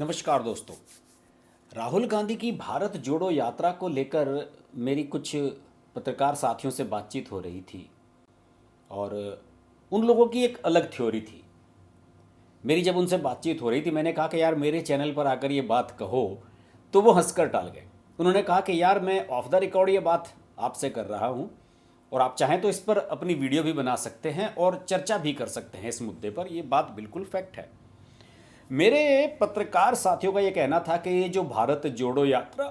नमस्कार दोस्तों। राहुल गांधी की भारत जोड़ो यात्रा को लेकर मेरी कुछ पत्रकार साथियों से बातचीत हो रही थी और उन लोगों की एक अलग थ्योरी थी। मेरी जब उनसे बातचीत हो रही थी मैंने कहा कि यार मेरे चैनल पर आकर ये बात कहो, तो वो हंसकर टाल गए। उन्होंने कहा कि यार मैं ऑफ द रिकॉर्ड ये बात आपसे कर रहा हूँ और आप चाहें तो इस पर अपनी वीडियो भी बना सकते हैं और चर्चा भी कर सकते हैं इस मुद्दे पर। ये बात बिल्कुल फैक्ट है। मेरे पत्रकार साथियों का ये कहना था कि ये जो भारत जोड़ो यात्रा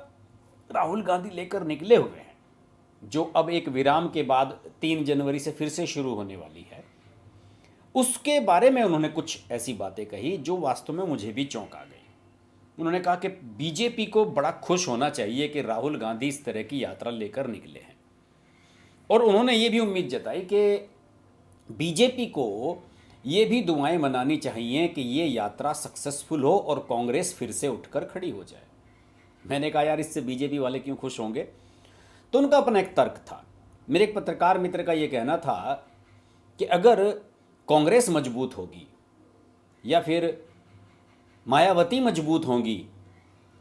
राहुल गांधी लेकर निकले हुए हैं, जो अब एक विराम के बाद 3 जनवरी से फिर से शुरू होने वाली है, उसके बारे में उन्होंने कुछ ऐसी बातें कही जो वास्तव में मुझे भी चौंका गई। उन्होंने कहा कि बीजेपी को बड़ा खुश होना चाहिए कि राहुल गांधी इस तरह की यात्रा लेकर निकले हैं, और उन्होंने ये भी उम्मीद जताई कि बीजेपी को ये भी दुआएं मनानी चाहिए कि ये यात्रा सक्सेसफुल हो और कांग्रेस फिर से उठकर खड़ी हो जाए। मैंने कहा यार इससे बीजेपी वाले क्यों खुश होंगे? तो उनका अपना एक तर्क था। मेरे एक पत्रकार मित्र का ये कहना था कि अगर कांग्रेस मजबूत होगी या फिर मायावती मजबूत होंगी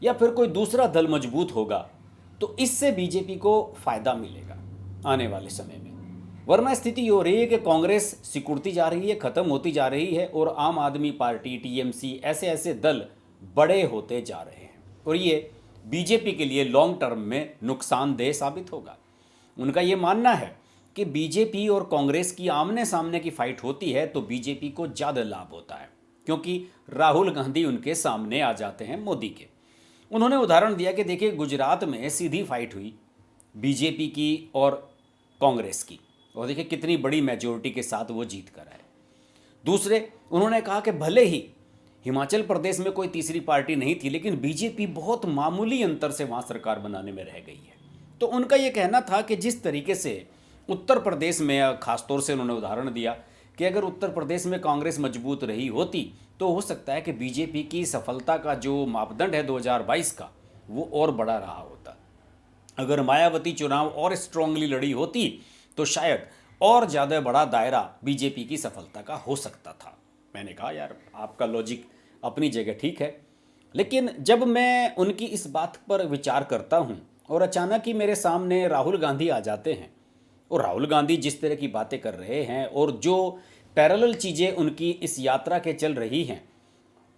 या फिर कोई दूसरा दल मजबूत होगा तो इससे बीजेपी को फायदा मिलेगा आने वाले समय में। वरना स्थिति ये हो रही है कि कांग्रेस सिकुड़ती जा रही है, खत्म होती जा रही है और आम आदमी पार्टी, टीएमसी, ऐसे ऐसे दल बड़े होते जा रहे हैं और ये बीजेपी के लिए लॉन्ग टर्म में नुकसानदेह साबित होगा। उनका ये मानना है कि बीजेपी और कांग्रेस की आमने सामने की फाइट होती है तो बीजेपी को ज़्यादा लाभ होता है, क्योंकि राहुल गांधी उनके सामने आ जाते हैं मोदी के। उन्होंने उदाहरण दिया कि देखिए गुजरात में सीधी फाइट हुई बीजेपी की और कांग्रेस की, और देखिए कितनी बड़ी मेजोरिटी के साथ वो जीत कर आए। दूसरे, उन्होंने कहा कि भले ही हिमाचल प्रदेश में कोई तीसरी पार्टी नहीं थी, लेकिन बीजेपी बहुत मामूली अंतर से वहाँ सरकार बनाने में रह गई है। तो उनका ये कहना था कि जिस तरीके से उत्तर प्रदेश में, खासतौर से उन्होंने उदाहरण दिया कि अगर उत्तर प्रदेश में कांग्रेस मजबूत रही होती तो हो सकता है कि बीजेपी की सफलता का जो मापदंड है 2022 का, वो और बड़ा रहा होता। अगर मायावती चुनाव और स्ट्रांगली लड़ी होती तो शायद और ज़्यादा बड़ा दायरा बीजेपी की सफलता का हो सकता था। मैंने कहा यार आपका लॉजिक अपनी जगह ठीक है, लेकिन जब मैं उनकी इस बात पर विचार करता हूँ और अचानक ही मेरे सामने राहुल गांधी आ जाते हैं और राहुल गांधी जिस तरह की बातें कर रहे हैं और जो पैरेलल चीज़ें उनकी इस यात्रा के चल रही हैं,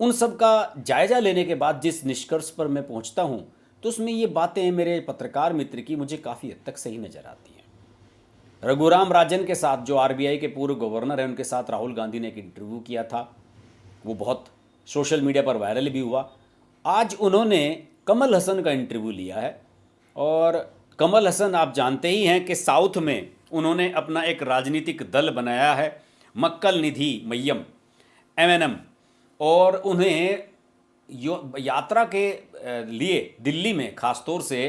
उन सब का जायज़ा लेने के बाद जिस निष्कर्ष पर मैं पहुंचता हूं, तो उसमें ये बातें मेरे पत्रकार मित्र की मुझे काफ़ी हद तक सही नज़र आती हैं। रघुराम राजन के साथ, जो आरबीआई के पूर्व गवर्नर हैं, उनके साथ राहुल गांधी ने एक इंटरव्यू किया था, वो बहुत सोशल मीडिया पर वायरल भी हुआ। आज उन्होंने कमल हसन का इंटरव्यू लिया है और कमल हसन आप जानते ही हैं कि साउथ में उन्होंने अपना एक राजनीतिक दल बनाया है, मक्कल निधि मय्यम, एमएनएम, और उन्हें यात्रा के लिए दिल्ली में खासतौर से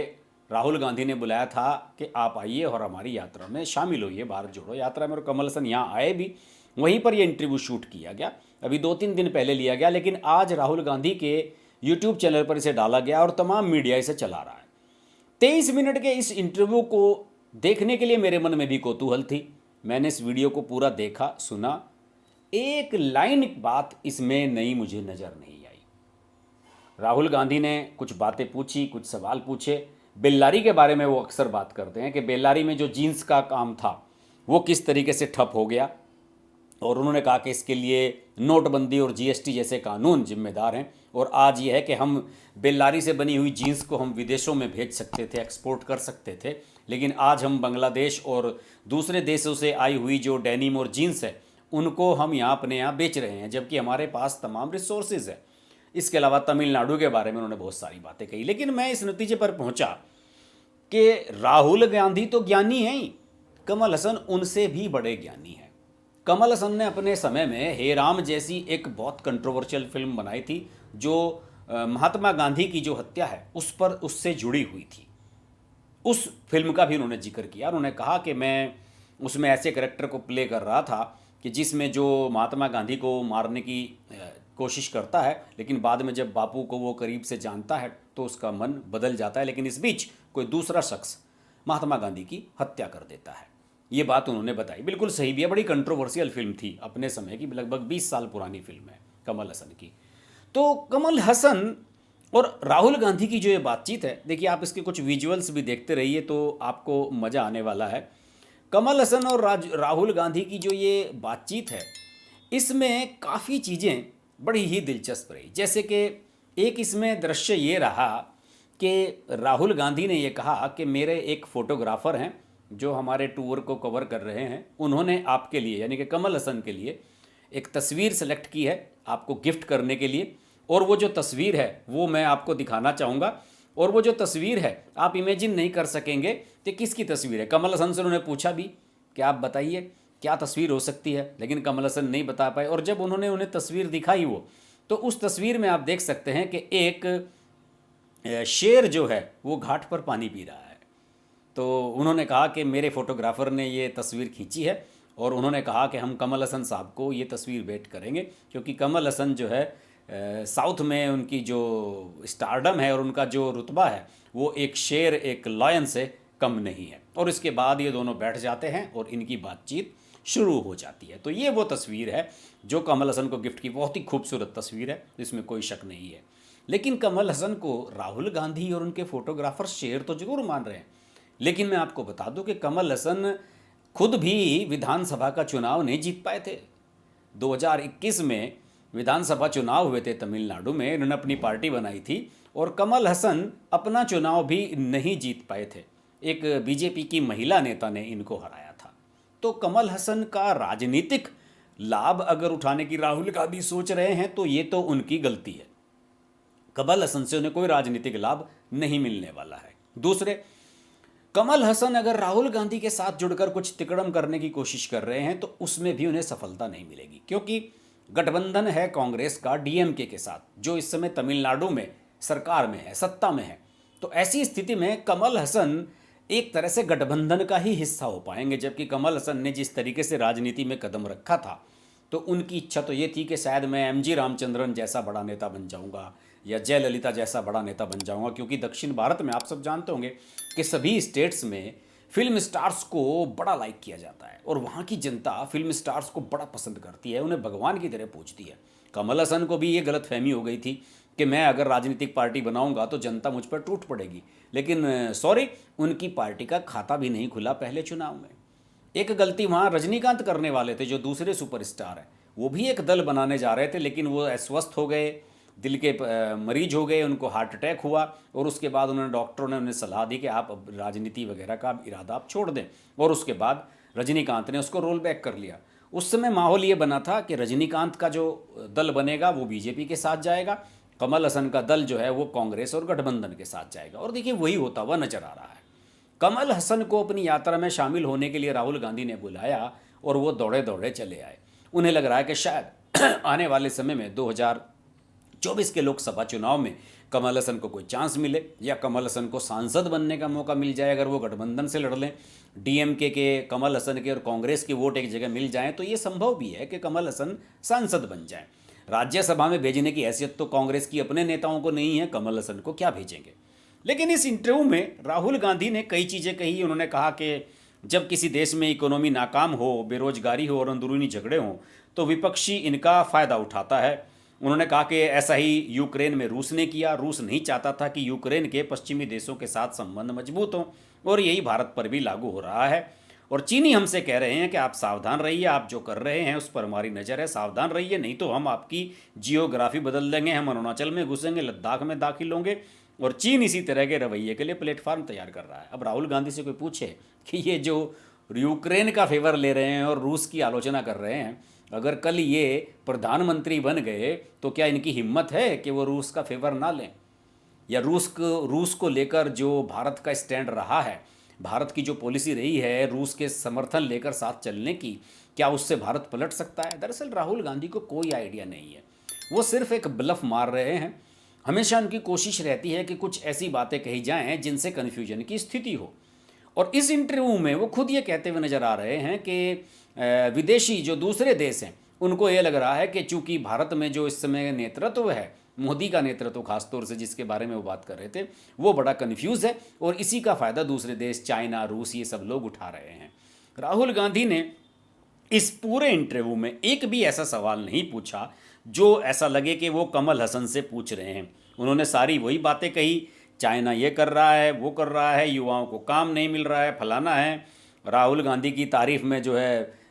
राहुल गांधी ने बुलाया था कि आप आइए और हमारी यात्रा में शामिल होइए, भारत जोड़ो यात्रा में। और कमल हसन यहाँ आए भी, वहीं पर ये इंटरव्यू शूट किया गया, अभी 2-3 दिन पहले लिया गया, लेकिन आज राहुल गांधी के यूट्यूब चैनल पर इसे डाला गया और तमाम मीडिया इसे चला रहा है। 23 मिनट के इस इंटरव्यू को देखने के लिए मेरे मन में भी कौतूहल थी। मैंने इस वीडियो को पूरा देखा, सुना। एक लाइन बात इसमें नई मुझे नज़र नहीं आई। राहुल गांधी ने कुछ बातें पूछी, कुछ सवाल पूछे। बेल्लारी के बारे में वो अक्सर बात करते हैं कि बेल्लारी में जो जीन्स का काम था वो किस तरीके से ठप हो गया, और उन्होंने कहा कि इसके लिए नोटबंदी और जीएसटी जैसे कानून जिम्मेदार हैं, और आज ये है कि हम बेल्लारी से बनी हुई जीन्स को हम विदेशों में भेज सकते थे, एक्सपोर्ट कर सकते थे, लेकिन आज हम बांग्लादेश और दूसरे देशों से आई हुई जो डेनिम और जीन्स है उनको हम यहाँ अपने यहाँ बेच रहे हैं, जबकि हमारे पास तमाम रिसोर्सेज है। इसके अलावा तमिलनाडु के बारे में उन्होंने बहुत सारी बातें कही, लेकिन मैं इस नतीजे पर पहुंचा कि राहुल गांधी तो ज्ञानी हैं ही, कमल हसन उनसे भी बड़े ज्ञानी हैं। कमल हसन ने अपने समय में हे राम जैसी एक बहुत कंट्रोवर्शियल फिल्म बनाई थी, जो महात्मा गांधी की जो हत्या है उस पर, उससे जुड़ी हुई थी। उस फिल्म का भी उन्होंने जिक्र किया। उन्होंने कहा कि मैं उसमें ऐसे कैरेक्टर को प्ले कर रहा था कि जिसमें जो महात्मा गांधी को मारने की कोशिश करता है, लेकिन बाद में जब बापू को वो करीब से जानता है तो उसका मन बदल जाता है, लेकिन इस बीच कोई दूसरा शख्स महात्मा गांधी की हत्या कर देता है। ये बात उन्होंने बताई, बिल्कुल सही भी है। बड़ी कंट्रोवर्शियल फिल्म थी अपने समय की, लगभग 20 साल पुरानी फिल्म है कमल हसन की। तो कमल हसन और राहुल गांधी की जो ये बातचीत है, देखिए आप इसके कुछ विजुअल्स भी देखते रहिए तो आपको मज़ा आने वाला है। कमल हसन और राहुल गांधी की जो ये बातचीत है, इसमें काफ़ी चीज़ें बड़ी ही दिलचस्प रही। जैसे कि एक इसमें दृश्य ये रहा कि राहुल गांधी ने ये कहा कि मेरे एक फ़ोटोग्राफ़र हैं जो हमारे टूर को कवर कर रहे हैं, उन्होंने आपके लिए यानी कि कमल हसन के लिए एक तस्वीर सेलेक्ट की है आपको गिफ्ट करने के लिए, और वो जो तस्वीर है वो मैं आपको दिखाना चाहूँगा। और वो जो तस्वीर है आप इमेजिन नहीं कर सकेंगे कि किसकी तस्वीर है। कमल हसन से उन्होंने पूछा भी कि आप बताइए क्या तस्वीर हो सकती है, लेकिन कमल हसन नहीं बता पाए। और जब उन्होंने उन्हें तस्वीर दिखाई वो, तो उस तस्वीर में आप देख सकते हैं कि एक शेर जो है वो घाट पर पानी पी रहा है। तो उन्होंने कहा कि मेरे फोटोग्राफ़र ने ये तस्वीर खींची है, और उन्होंने कहा कि हम कमल हसन साहब को ये तस्वीर भेंट करेंगे, क्योंकि कमल हसन जो है साउथ में उनकी जो स्टारडम है और उनका जो रुतबा है वो एक शेर एक लायन से कम नहीं है। और इसके बाद ये दोनों बैठ जाते हैं और इनकी बातचीत शुरू हो जाती है। तो ये वो तस्वीर है जो कमल हसन को गिफ्ट की, बहुत ही खूबसूरत तस्वीर है, इसमें कोई शक नहीं है। लेकिन कमल हसन को राहुल गांधी और उनके फोटोग्राफर शेर तो जरूर मान रहे हैं, लेकिन मैं आपको बता दूं कि कमल हसन खुद भी विधानसभा का चुनाव नहीं जीत पाए थे। 2021 में विधानसभा चुनाव हुए थे तमिलनाडु में, इन्होंने अपनी पार्टी बनाई थी और कमल हसन अपना चुनाव भी नहीं जीत पाए थे। एक बीजेपी की महिला नेता ने इनको हराया था। तो कमल हसन का राजनीतिक लाभ अगर उठाने की राहुल गांधी सोच रहे हैं तो ये तो उनकी गलती है। कमल हसन से उन्हें कोई राजनीतिक लाभ नहीं मिलने वाला है। दूसरे, कमल हसन अगर राहुल गांधी के साथ जुड़कर कुछ तिकड़म करने की कोशिश कर रहे हैं तो उसमें भी उन्हें सफलता नहीं मिलेगी, क्योंकि गठबंधन है कांग्रेस का डीएमके के साथ, जो इस समय तमिलनाडु में सरकार में है, सत्ता में है। तो ऐसी स्थिति में कमल हसन एक तरह से गठबंधन का ही हिस्सा हो पाएंगे। जबकि कमल हसन ने जिस तरीके से राजनीति में कदम रखा था, तो उनकी इच्छा तो ये थी कि शायद मैं एमजी रामचंद्रन जैसा बड़ा नेता बन जाऊंगा या जयललिता जैसा बड़ा नेता बन जाऊंगा, क्योंकि दक्षिण भारत में आप सब जानते होंगे कि सभी स्टेट्स में फिल्म स्टार्स को बड़ा लाइक किया जाता है और वहाँ की जनता फिल्म स्टार्स को बड़ा पसंद करती है, उन्हें भगवान की तरह पूजती है। कमल हसन को भी ये गलतफहमी हो गई थी कि मैं अगर राजनीतिक पार्टी बनाऊंगा तो जनता मुझ पर टूट पड़ेगी, लेकिन सॉरी, उनकी पार्टी का खाता भी नहीं खुला पहले चुनाव में। एक गलती वहाँ रजनीकांत करने वाले थे जो दूसरे सुपरस्टार हैं, वो भी एक दल बनाने जा रहे थे, लेकिन वो अस्वस्थ हो गए, दिल के मरीज हो गए, उनको हार्ट अटैक हुआ और उसके बाद उन्होंने डॉक्टरों ने उन्हें सलाह दी कि आप अब राजनीति वगैरह का इरादा आप छोड़ दें, और उसके बाद रजनीकांत ने उसको रोल बैक कर लिया। उस समय माहौल ये बना था कि रजनीकांत का जो दल बनेगा वो बीजेपी के साथ जाएगा, कमल हसन का दल जो है वो कांग्रेस और गठबंधन के साथ जाएगा, और देखिए वही होता हुआ नजर आ रहा है। कमल हसन को अपनी यात्रा में शामिल होने के लिए राहुल गांधी ने बुलाया और वो दौड़े दौड़े चले आए। उन्हें लग रहा है कि शायद आने वाले समय में 2024 के लोकसभा चुनाव में कमल हसन को कोई चांस मिले या कमल हसन को सांसद बनने का मौका मिल जाए। अगर वो गठबंधन से लड़ लें, डीएमके के, कमल हसन के और कांग्रेस के वोट एक जगह मिल जाएं, तो ये संभव भी है कि कमल हसन सांसद बन जाएं। राज्यसभा में भेजने की हैसियत तो कांग्रेस की अपने नेताओं को नहीं है, कमल हसन को क्या भेजेंगे। लेकिन इस इंटरव्यू में राहुल गांधी ने कई चीज़ें कही। उन्होंने कहा कि जब किसी देश में इकोनॉमी नाकाम हो, बेरोजगारी हो और अंदरूनी झगड़े हों, तो विपक्षी इनका फ़ायदा उठाता है। उन्होंने कहा कि ऐसा ही यूक्रेन में रूस ने किया। रूस नहीं चाहता था कि यूक्रेन के पश्चिमी देशों के साथ संबंध मजबूत हों, और यही भारत पर भी लागू हो रहा है। और चीनी हमसे कह रहे हैं कि आप सावधान रहिए, आप जो कर रहे हैं उस पर हमारी नज़र है, सावधान रहिए, नहीं तो हम आपकी जियोग्राफी बदल देंगे, हम अरुणाचल में घुसेंगे, लद्दाख में दाखिल होंगे। और चीन इसी तरह के रवैये के लिए प्लेटफार्म तैयार कर रहा है। अब राहुल गांधी से कोई पूछे कि ये जो यूक्रेन का फेवर ले रहे हैं और रूस की आलोचना कर रहे हैं, अगर कल ये प्रधानमंत्री बन गए तो क्या इनकी हिम्मत है कि वो रूस का फेवर ना लें? या रूस को लेकर जो भारत का स्टैंड रहा है, भारत की जो पॉलिसी रही है रूस के समर्थन लेकर साथ चलने की, क्या उससे भारत पलट सकता है? दरअसल राहुल गांधी को कोई आइडिया नहीं है, वो सिर्फ एक ब्लफ मार रहे हैं। हमेशा उनकी कोशिश रहती है कि कुछ ऐसी बातें कही जाएं जिनसे कन्फ्यूजन की स्थिति हो। और इस इंटरव्यू में वो खुद ये कहते हुए नजर आ रहे हैं कि विदेशी जो दूसरे देश हैं उनको ये लग रहा है कि चूंकि भारत में जो इस समय नेतृत्व है, मोदी का नेतृत्व खासतौर से जिसके बारे में वो बात कर रहे थे, वो बड़ा कन्फ्यूज है और इसी का फ़ायदा दूसरे देश, चाइना, रूस, ये सब लोग उठा रहे हैं। राहुल गांधी ने इस पूरे इंटरव्यू में एक भी ऐसा सवाल नहीं पूछा जो ऐसा लगे कि वो कमल हसन से पूछ रहे हैं। उन्होंने सारी वही बातें कही, चाइना ये कर रहा है, वो कर रहा है, युवाओं को काम नहीं मिल रहा है, फलाना है। राहुल गांधी की तारीफ में जो है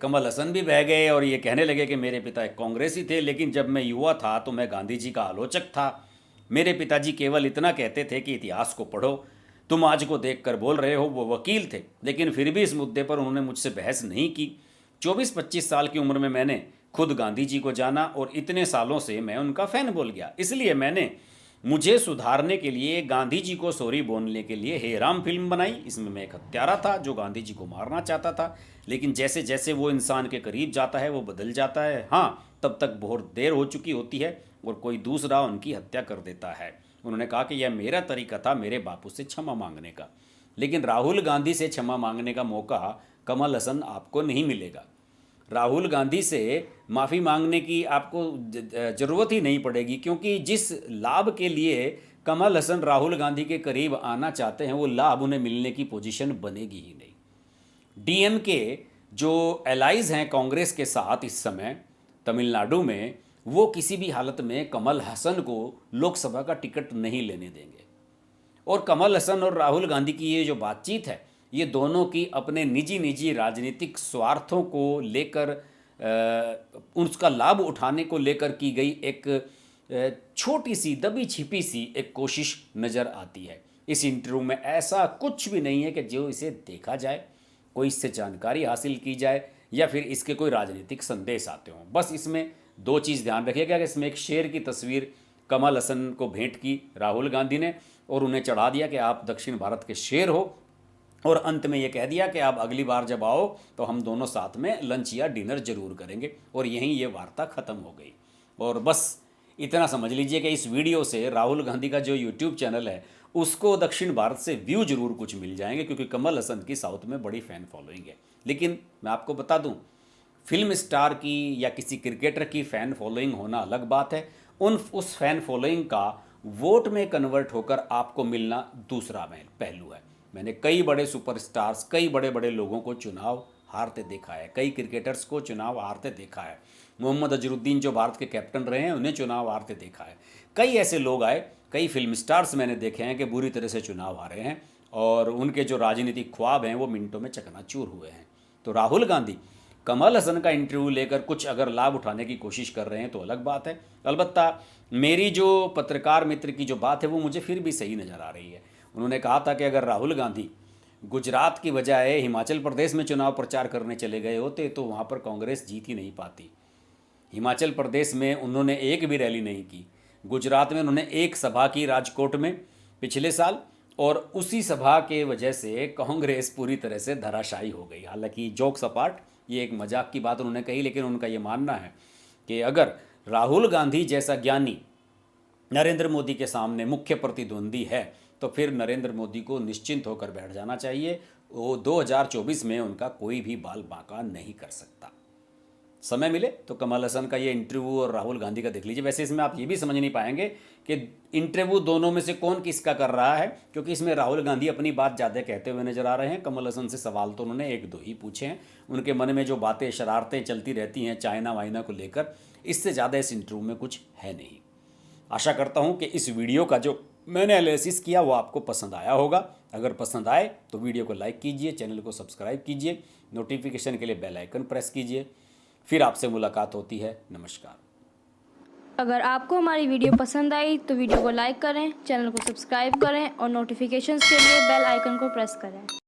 कमल हसन भी बह गए और ये कहने लगे कि मेरे पिता एक कांग्रेसी थे, लेकिन जब मैं युवा था तो मैं गांधी जी का आलोचक था। मेरे पिताजी केवल इतना कहते थे कि इतिहास को पढ़ो, तुम आज को देखकर बोल रहे हो। वो वकील थे, लेकिन फिर भी इस मुद्दे पर उन्होंने मुझसे बहस नहीं की। 24-25 साल की उम्र में मैंने खुद गांधी जी को जाना और इतने सालों से मैं उनका फ़ैन बोल गया। इसलिए मैंने मुझे सुधारने के लिए गांधी जी को सॉरी बोलने के लिए हे राम फिल्म बनाई। इसमें मैं एक हत्यारा था जो गांधी जी को मारना चाहता था, लेकिन जैसे जैसे वो इंसान के करीब जाता है वो बदल जाता है। हाँ, तब तक बहुत देर हो चुकी होती है और कोई दूसरा उनकी हत्या कर देता है। उन्होंने कहा कि यह मेरा तरीका था मेरे बापू से क्षमा मांगने का, लेकिन राहुल गांधी से क्षमा मांगने का मौका कमल हसन आपको नहीं मिलेगा। राहुल गांधी से माफ़ी मांगने की आपको ज़रूरत ही नहीं पड़ेगी, क्योंकि जिस लाभ के लिए कमल हसन राहुल गांधी के करीब आना चाहते हैं वो लाभ उन्हें मिलने की पोजीशन बनेगी ही नहीं। डीएमके जो एलाइज हैं कांग्रेस के साथ इस समय तमिलनाडु में, वो किसी भी हालत में कमल हसन को लोकसभा का टिकट नहीं लेने देंगे। और कमल हसन और राहुल गांधी की ये जो बातचीत है, ये दोनों की अपने निजी निजी राजनीतिक स्वार्थों को लेकर उसका लाभ उठाने को लेकर की गई एक छोटी सी दबी छिपी सी एक कोशिश नज़र आती है। इस इंटरव्यू में ऐसा कुछ भी नहीं है कि जो इसे देखा जाए, कोई इससे जानकारी हासिल की जाए या फिर इसके कोई राजनीतिक संदेश आते हों। बस इसमें दो चीज़ ध्यान रखिएगा कि इसमें एक शेर की तस्वीर कमल हसन को भेंट की राहुल गांधी ने और उन्हें चढ़ा दिया कि आप दक्षिण भारत के शेर हो, और अंत में ये कह दिया कि आप अगली बार जब आओ तो हम दोनों साथ में लंच या डिनर जरूर करेंगे, और यहीं ये वार्ता ख़त्म हो गई। और बस इतना समझ लीजिए कि इस वीडियो से राहुल गांधी का जो यूट्यूब चैनल है उसको दक्षिण भारत से व्यू जरूर कुछ मिल जाएंगे, क्योंकि कमल हसन की साउथ में बड़ी फ़ैन फॉलोइंग है। लेकिन मैं आपको बता दूं, फिल्म स्टार की या किसी क्रिकेटर की फ़ैन फॉलोइंग होना अलग बात है, उस फ़ैन फॉलोइंग का वोट में कन्वर्ट होकर आपको मिलना दूसरा पहलू है। मैंने कई बड़े सुपरस्टार्स, कई बड़े बड़े लोगों को चुनाव हारते देखा है, कई क्रिकेटर्स को चुनाव हारते देखा है। मोहम्मद अजरुद्दीन जो भारत के कैप्टन रहे हैं उन्हें चुनाव हारते देखा है। कई ऐसे लोग आए, कई फिल्म स्टार्स मैंने देखे हैं कि बुरी तरह से चुनाव हारे हैं और उनके जो राजनीतिक ख्वाब हैं वो मिनटों में चकनाचूर हुए हैं। तो राहुल गांधी कमल हसन का इंटरव्यू लेकर कुछ अगर लाभ उठाने की कोशिश कर रहे हैं तो अलग बात है। अलबत्ता मेरी जो पत्रकार मित्र की जो बात है वो मुझे फिर भी सही नज़र आ रही है। उन्होंने कहा था कि अगर राहुल गांधी गुजरात की बजाय हिमाचल प्रदेश में चुनाव प्रचार करने चले गए होते तो वहाँ पर कांग्रेस जीत ही नहीं पाती। हिमाचल प्रदेश में उन्होंने एक भी रैली नहीं की। गुजरात में उन्होंने एक सभा की राजकोट में पिछले साल, और उसी सभा के वजह से कांग्रेस पूरी तरह से धराशायी हो गई। हालांकि जोक्स अपार्ट, ये एक मजाक की बात उन्होंने कही, लेकिन उनका ये मानना है कि अगर राहुल गांधी जैसा ज्ञानी नरेंद्र मोदी के सामने मुख्य प्रतिद्वंदी है तो फिर नरेंद्र मोदी को निश्चिंत होकर बैठ जाना चाहिए। वो 2024 में उनका कोई भी बाल बांका नहीं कर सकता। समय मिले तो कमल हसन का ये इंटरव्यू और राहुल गांधी का देख लीजिए। वैसे इसमें आप ये भी समझ नहीं पाएंगे कि इंटरव्यू दोनों में से कौन किसका कर रहा है, क्योंकि इसमें राहुल गांधी अपनी बात ज़्यादा कहते हुए नजर आ रहे हैं। कमल हसन से सवाल तो उन्होंने एक दो ही पूछे हैं। उनके मन में जो बातें शरारतें चलती रहती हैं चाइना वाइना को लेकर, इससे ज़्यादा इस इंटरव्यू में कुछ है नहीं। आशा करता हूँ कि इस वीडियो का जो मैंने एनालिसिस किया वो आपको पसंद आया होगा। अगर पसंद आए तो वीडियो को लाइक कीजिए, चैनल को सब्सक्राइब कीजिए, नोटिफिकेशन के लिए बेल आइकन प्रेस कीजिए। फिर आपसे मुलाकात होती है। नमस्कार। अगर आपको हमारी वीडियो पसंद आई तो वीडियो को लाइक करें, चैनल को सब्सक्राइब करें और नोटिफिकेशंस के लिए बेल आइकन को प्रेस करें।